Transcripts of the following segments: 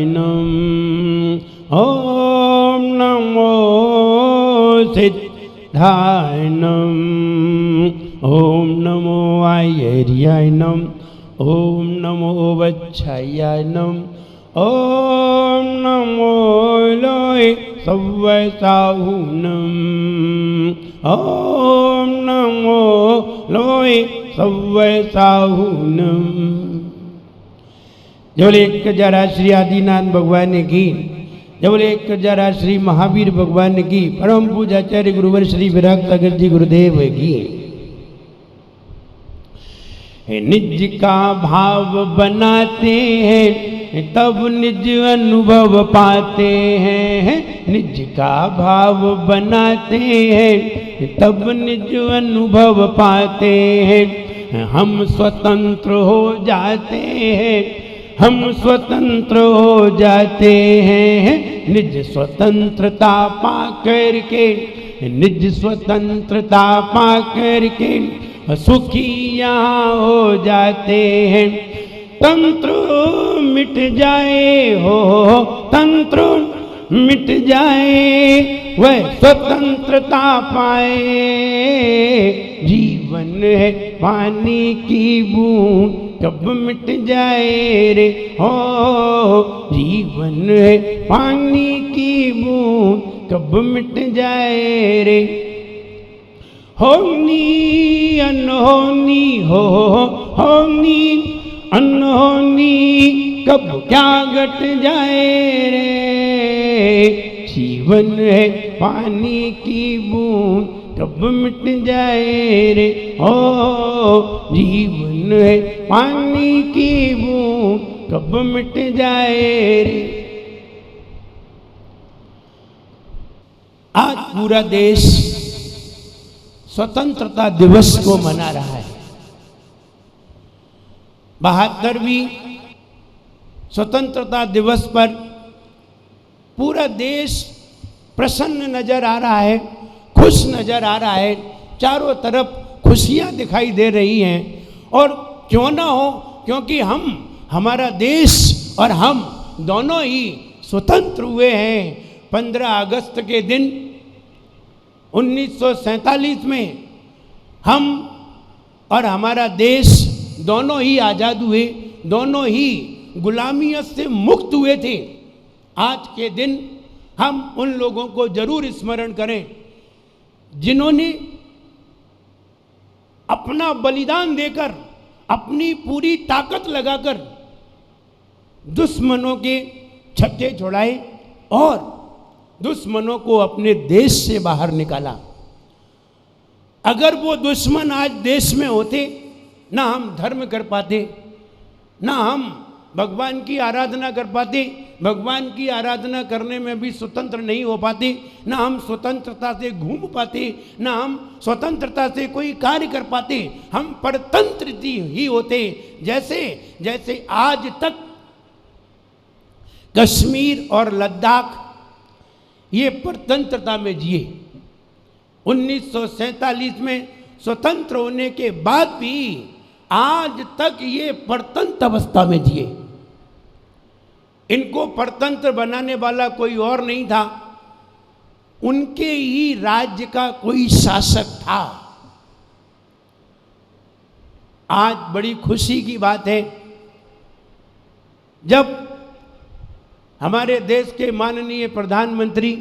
नमः। ओम नमो सिद्धाय नमः। ओम नमो आयर्याय नमः। ओम नमो वच्छायाय नमः। ओम नमो लोय सव्वसाहुनम। ओम नमो लोय सव्वसाहुनम। जब एक जरा श्री आदिनाथ भगवान की, जब एक जरा श्री महावीर भगवान की, परम पूजाचार्य गुरुवर श्री विराग सागर जी गुरुदेव की। निज का भाव बनाते हैं तब निज अनुभव पाते हैं। निज का भाव बनाते हैं तब निज अनुभव पाते हैं। हम स्वतंत्र हो जाते हैं, हम स्वतंत्र हो जाते हैं। निज स्वतंत्रता पा करके, निज स्वतंत्रता पा करके सुखी यहाँ हो जाते हैं। तंत्र मिट जाए हो, तंत्र मिट जाए, वह स्वतंत्रता पाए। जीवन है पानी की बूंद कब मिट जाए रे हो। जीवन है पानी की बूंद कब मिट जाए रे। होनी अनहोनी हो, होनी अनहोनी कब क्या घट जाए रे। जीवन है पानी की बूंद कब मिट जाए रे। ओ जीवन है पानी की बूंद कब मिट जाए रे। आज पूरा देश स्वतंत्रता दिवस को मना रहा है। 72वीं स्वतंत्रता दिवस पर पूरा देश प्रसन्न नजर आ रहा है, खुश नजर आ रहा है। चारों तरफ खुशियां दिखाई दे रही हैं। और क्यों ना हो, क्योंकि हम, हमारा देश और हम दोनों ही स्वतंत्र हुए हैं। 15 अगस्त के दिन 1947 में हम और हमारा देश दोनों ही आज़ाद हुए, दोनों ही गुलामियत से मुक्त हुए थे। आज के दिन हम उन लोगों को जरूर स्मरण करें जिन्होंने अपना बलिदान देकर, अपनी पूरी ताकत लगाकर दुश्मनों के छत्ते छुड़ाए और दुश्मनों को अपने देश से बाहर निकाला। अगर वो दुश्मन आज देश में होते, ना हम धर्म कर पाते, ना हम भगवान की आराधना कर पाते, भगवान की आराधना करने में भी स्वतंत्र नहीं हो पाते, ना हम स्वतंत्रता से घूम पाते, ना हम स्वतंत्रता से कोई कार्य कर पाते। हम परतंत्र ही होते। जैसे जैसे आज तक कश्मीर और लद्दाख ये परतंत्रता में जिए। 1947 में स्वतंत्र होने के बाद भी आज तक ये परतंत्र अवस्था में जिए। इनको परतंत्र बनाने वाला कोई और नहीं था, उनके ही राज्य का कोई शासक था। आज बड़ी खुशी की बात है जब हमारे देश के माननीय प्रधानमंत्री,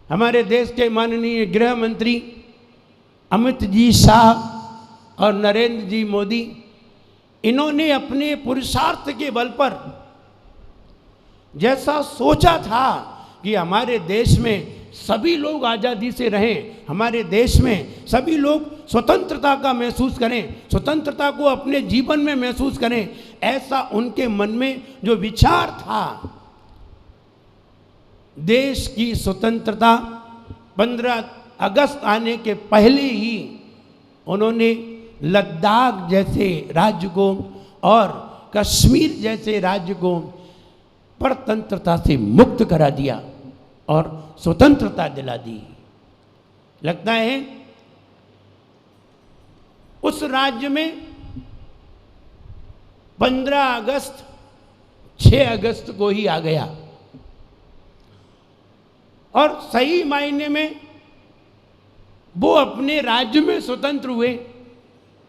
हमारे देश के माननीय गृह मंत्री अमित जी शाह और नरेंद्र जी मोदी, इन्होंने अपने पुरुषार्थ के बल पर जैसा सोचा था कि हमारे देश में सभी लोग आज़ादी से रहें, हमारे देश में सभी लोग स्वतंत्रता का महसूस करें, स्वतंत्रता को अपने जीवन में महसूस करें, ऐसा उनके मन में जो विचार था। देश की स्वतंत्रता 15 अगस्त आने के पहले ही उन्होंने लद्दाख जैसे राज्य को और कश्मीर जैसे राज्य को परतंत्रता से मुक्त करा दिया और स्वतंत्रता दिला दी। लगता है उस राज्य में 15 अगस्त 6 अगस्त को ही आ गया। और सही मायने में वो अपने राज्य में स्वतंत्र हुए,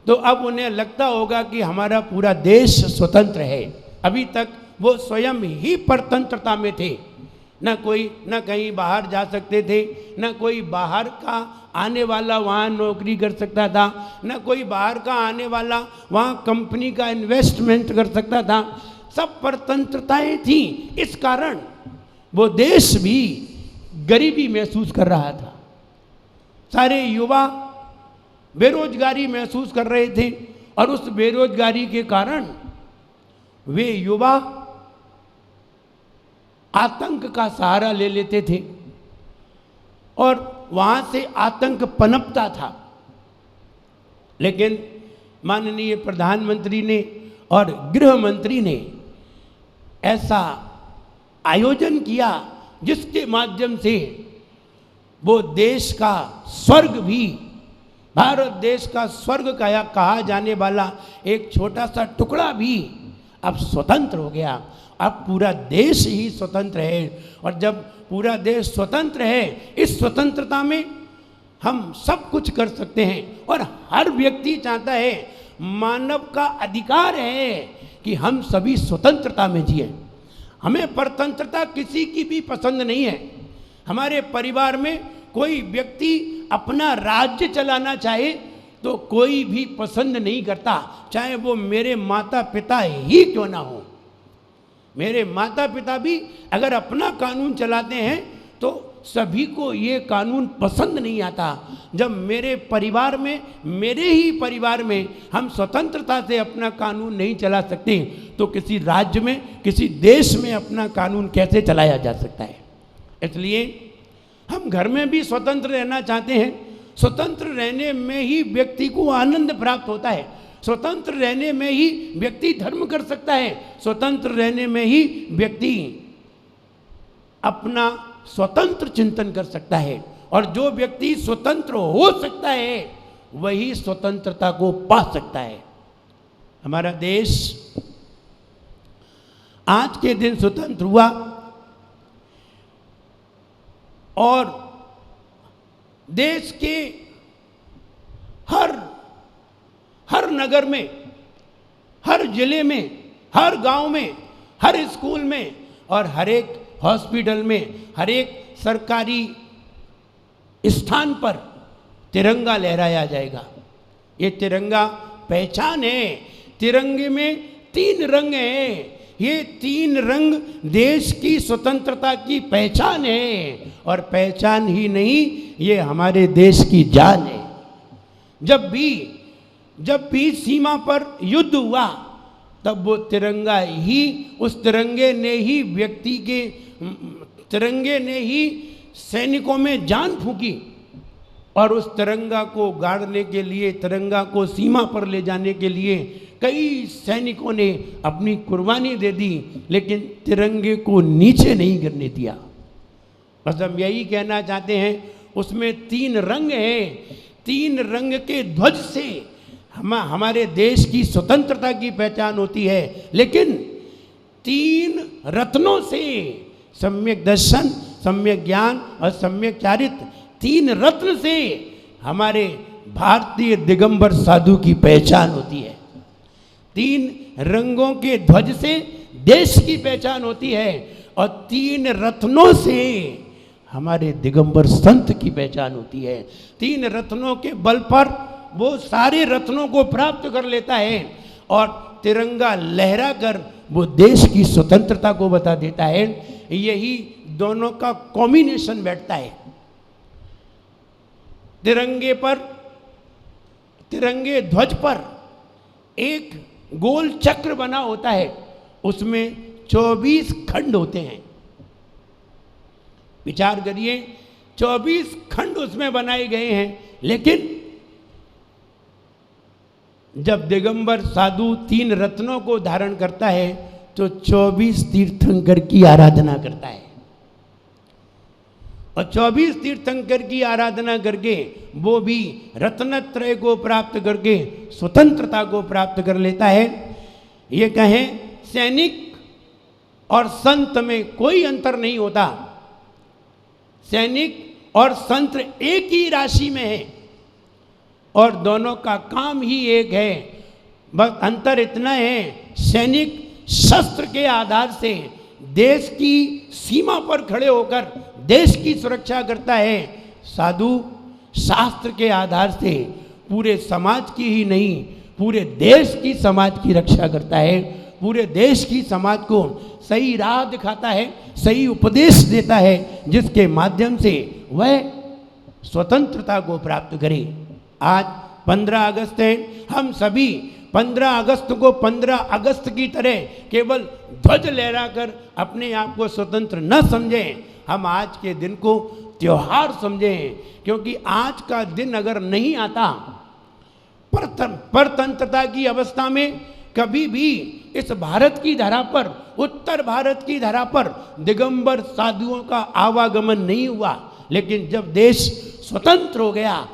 तो अब उन्हें लगता होगा कि हमारा पूरा देश स्वतंत्र है। अभी तक वो स्वयं ही परतंत्रता में थे, न कहीं बाहर जा सकते थे, न कोई बाहर का आने वाला वहाँ नौकरी कर सकता था, न कोई बाहर का आने वाला वहाँ कंपनी का इन्वेस्टमेंट कर सकता था। सब परतंत्रताएं थी। इस कारण वो देश भी गरीबी महसूस कर रहा था। सारे युवा बेरोजगारी महसूस कर रहे थे और उस बेरोजगारी के कारण वे युवा आतंक का सहारा ले लेते थे और वहाँ से आतंक पनपता था। लेकिन माननीय प्रधानमंत्री ने और गृह मंत्री ने ऐसा आयोजन किया जिसके माध्यम से वो देश का स्वर्ग भी, भारत देश का स्वर्ग कहा जाने वाला एक छोटा सा टुकड़ा भी अब स्वतंत्र हो गया। अब पूरा देश ही स्वतंत्र है। और जब पूरा देश स्वतंत्र है, इस स्वतंत्रता में हम सब कुछ कर सकते हैं और हर व्यक्ति चाहता है, मानव का अधिकार है कि हम सभी स्वतंत्रता में जिए। हमें परतंत्रता किसी की भी पसंद नहीं है। हमारे परिवार में कोई व्यक्ति अपना राज्य चलाना चाहे तो कोई भी पसंद नहीं करता, चाहे वो मेरे माता पिता ही क्यों ना हो। मेरे माता पिता भी अगर अपना कानून चलाते हैं तो सभी को ये कानून पसंद नहीं आता। जब मेरे परिवार में, मेरे ही परिवार में हम स्वतंत्रता से अपना कानून नहीं चला सकते तो किसी राज्य में, किसी देश में अपना कानून कैसे चलाया जा सकता है। इसलिए हम घर में भी स्वतंत्र रहना चाहते हैं। स्वतंत्र रहने में ही व्यक्ति को आनंद प्राप्त होता है। स्वतंत्र रहने में ही व्यक्ति धर्म कर सकता है। स्वतंत्र रहने में ही व्यक्ति अपना स्वतंत्र चिंतन कर सकता है। और जो व्यक्ति स्वतंत्र हो सकता है वही स्वतंत्रता को पा सकता है। हमारा देश आज के दिन स्वतंत्र हुआ और देश के हर नगर में, हर जिले में, हर गांव में, हर स्कूल में और हर एक हॉस्पिटल में, हर एक सरकारी स्थान पर तिरंगा लहराया जाएगा। ये तिरंगा पहचान है। तिरंगे में 3 रंग हैं। ये 3 रंग देश की स्वतंत्रता की पहचान है। और पहचान ही नहीं, ये हमारे देश की जान है। जब भी सीमा पर युद्ध हुआ तब वो तिरंगा ही, उस तिरंगे ने ही तिरंगे ने ही सैनिकों में जान फूंकी। और उस तिरंगा को गाड़ने के लिए, तिरंगा को सीमा पर ले जाने के लिए कई सैनिकों ने अपनी कुर्बानी दे दी, लेकिन तिरंगे को नीचे नहीं गिरने दिया। बस हम यही कहना चाहते हैं, उसमें 3 रंग हैं। 3 रंग के ध्वज से हमारे देश की स्वतंत्रता की पहचान होती है। लेकिन 3 रत्नों से, सम्यक दर्शन, सम्यक ज्ञान और सम्यक चारित्र, 3 रत्न से हमारे भारतीय दिगंबर साधु की पहचान होती है। 3 रंगों के ध्वज से देश की पहचान होती है और 3 रत्नों से हमारे दिगंबर संत की पहचान होती है। 3 रत्नों के बल पर वो सारे रत्नों को प्राप्त कर लेता है और तिरंगा लहरा कर वो देश की स्वतंत्रता को बता देता है। यही दोनों का कॉम्बिनेशन बैठता है। तिरंगे ध्वज पर एक गोल चक्र बना होता है, उसमें 24 खंड होते हैं। विचार करिए, 24 खंड उसमें बनाए गए हैं। लेकिन जब दिगंबर साधु 3 रत्नों को धारण करता है तो 24 तीर्थंकर की आराधना करता है। और 24 तीर्थंकर की आराधना करके वो भी रत्नत्रय को प्राप्त करके स्वतंत्रता को प्राप्त कर लेता है। ये कहें सैनिक और संत में कोई अंतर नहीं होता। सैनिक और संत एक ही राशि में है और दोनों का काम ही एक है। बस अंतर इतना है, सैनिक शस्त्र के आधार से देश की सीमा पर खड़े होकर देश की सुरक्षा करता है। साधु शास्त्र के आधार से पूरे समाज की ही नहीं, पूरे देश की समाज की रक्षा करता है, पूरे देश की समाज को सही राह दिखाता है, सही उपदेश देता है, जिसके माध्यम से वह स्वतंत्रता को प्राप्त करे। आज 15 अगस्त है, हम सभी 15 अगस्त को 15 अगस्त की तरह केवल ध्वज लहराकर अपने आप को स्वतंत्र न समझें, हम आज के दिन को त्योहार समझें, क्योंकि आज का दिन अगर नहीं आता, परतंत्रता की अवस्था में कभी भी इस भारत की धरा पर, उत्तर भारत की धरा पर दिगंबर साधुओं का आवागमन नहीं हुआ, लेकिन जब देश स्वतंत्र हो गया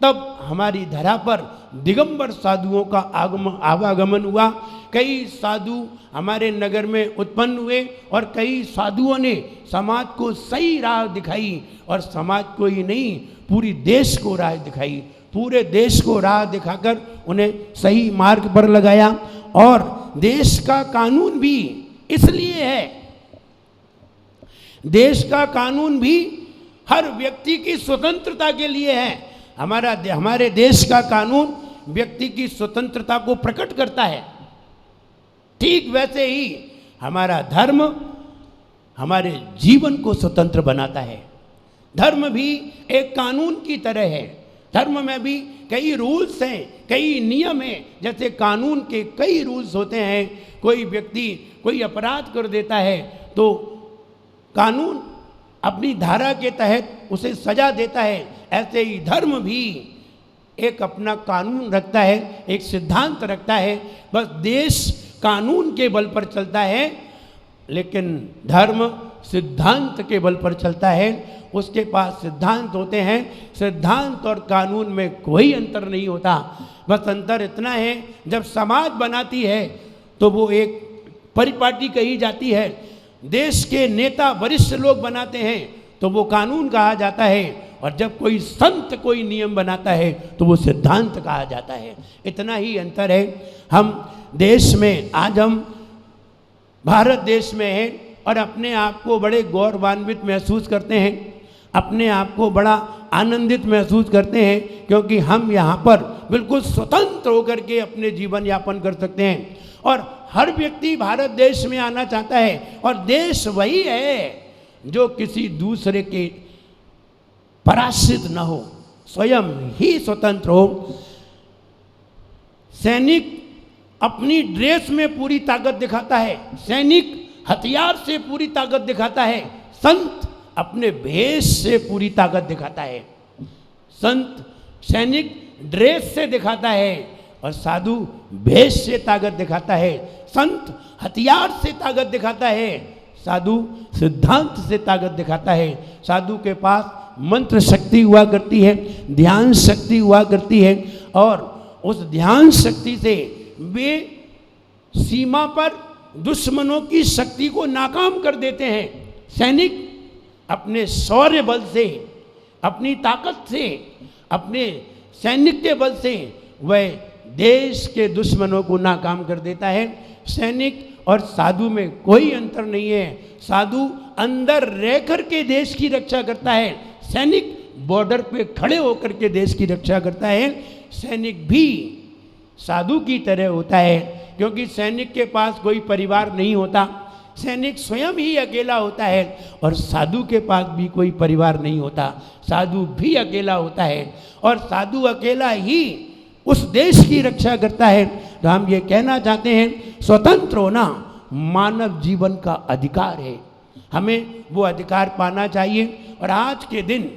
तब हमारी धरा पर दिगंबर साधुओं का आवागमन हुआ। कई साधु हमारे नगर में उत्पन्न हुए और कई साधुओं ने समाज को सही राह दिखाई, और समाज को ही नहीं पूरी देश को राह दिखाई, पूरे देश को राह दिखाकर उन्हें सही मार्ग पर लगाया। और देश का कानून भी इसलिए है, देश का कानून भी हर व्यक्ति की स्वतंत्रता के लिए है। हमारे देश का कानून व्यक्ति की स्वतंत्रता को प्रकट करता है। ठीक वैसे ही हमारा धर्म हमारे जीवन को स्वतंत्र बनाता है। धर्म भी एक कानून की तरह है। धर्म में भी कई रूल्स हैं, कई नियम हैं। जैसे कानून के कई रूल्स होते हैं, कोई व्यक्ति कोई अपराध कर देता है तो कानून अपनी धारा के तहत उसे सजा देता है। ऐसे ही धर्म भी एक अपना कानून रखता है, एक सिद्धांत रखता है। बस देश कानून के बल पर चलता है, लेकिन धर्म सिद्धांत के बल पर चलता है। उसके पास सिद्धांत होते हैं, सिद्धांत और कानून में कोई अंतर नहीं होता। बस अंतर इतना है, जब समाज बनाती है तो वो एक परिपाटी कही जाती है, देश के नेता वरिष्ठ लोग बनाते हैं तो वो कानून कहा जाता है, और जब कोई संत कोई नियम बनाता है तो वो सिद्धांत कहा जाता है। इतना ही अंतर है। हम देश में, आज हम भारत देश में हैं और अपने आप को बड़े गौरवान्वित महसूस करते हैं, अपने आप को बड़ा आनंदित महसूस करते हैं, क्योंकि हम यहाँ पर बिल्कुल स्वतंत्र होकर के अपने जीवन यापन कर सकते हैं। और हर व्यक्ति भारत देश में आना चाहता है, और देश वही है जो किसी दूसरे के पराश्रित न हो, स्वयं ही स्वतंत्र हो। सैनिक अपनी ड्रेस में पूरी ताकत दिखाता है, सैनिक हथियार से पूरी ताकत दिखाता है, संत अपने भेष से पूरी ताकत दिखाता है। संत सैनिक ड्रेस से दिखाता है और साधु भेष से ताकत दिखाता है। संत हथियार से ताकत दिखाता है, साधु सिद्धांत से ताकत दिखाता है। साधु के पास मंत्र शक्ति हुआ करती है, ध्यान शक्ति हुआ करती है, और उस ध्यान शक्ति से वे सीमा पर दुश्मनों की शक्ति को नाकाम कर देते हैं। सैनिक अपने शौर्य बल से, अपनी ताकत से, अपने सैनिक के बल से वह देश के दुश्मनों को नाकाम कर देता है। सैनिक और साधु में कोई अंतर नहीं है। साधु अंदर रह कर के देश की रक्षा करता है, सैनिक बॉर्डर पे खड़े होकर के देश की रक्षा करता है। सैनिक भी साधु की तरह होता है, क्योंकि सैनिक के पास कोई परिवार नहीं होता, सैनिक स्वयं ही अकेला होता है, और साधु के पास भी कोई परिवार नहीं होता, साधु भी अकेला होता है, और साधु अकेला ही उस देश की रक्षा करता है। तो हम ये कहना चाहते हैं, स्वतंत्र होना मानव जीवन का अधिकार है, हमें वो अधिकार पाना चाहिए। और आज के दिन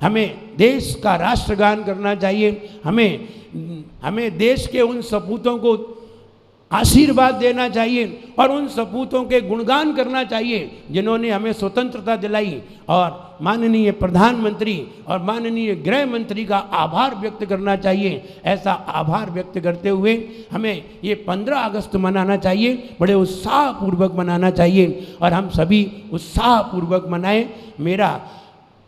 हमें देश का राष्ट्रगान करना चाहिए, हमें देश के उन सपूतों को आशीर्वाद देना चाहिए और उन सपूतों के गुणगान करना चाहिए जिन्होंने हमें स्वतंत्रता दिलाई, और माननीय प्रधानमंत्री और माननीय गृह मंत्री का आभार व्यक्त करना चाहिए। ऐसा आभार व्यक्त करते हुए हमें ये 15 अगस्त मनाना चाहिए, बड़े उत्साहपूर्वक मनाना चाहिए और हम सभी उत्साहपूर्वक मनाएं। मेरा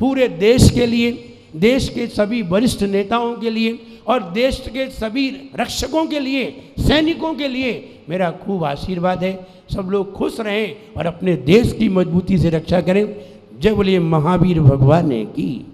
पूरे देश के लिए, देश के सभी वरिष्ठ नेताओं के लिए और देश के सभी रक्षकों के लिए, सैनिकों के लिए मेरा खूब आशीर्वाद है। सब लोग खुश रहें और अपने देश की मजबूती से रक्षा करें। जय बोलिए महावीर भगवान की।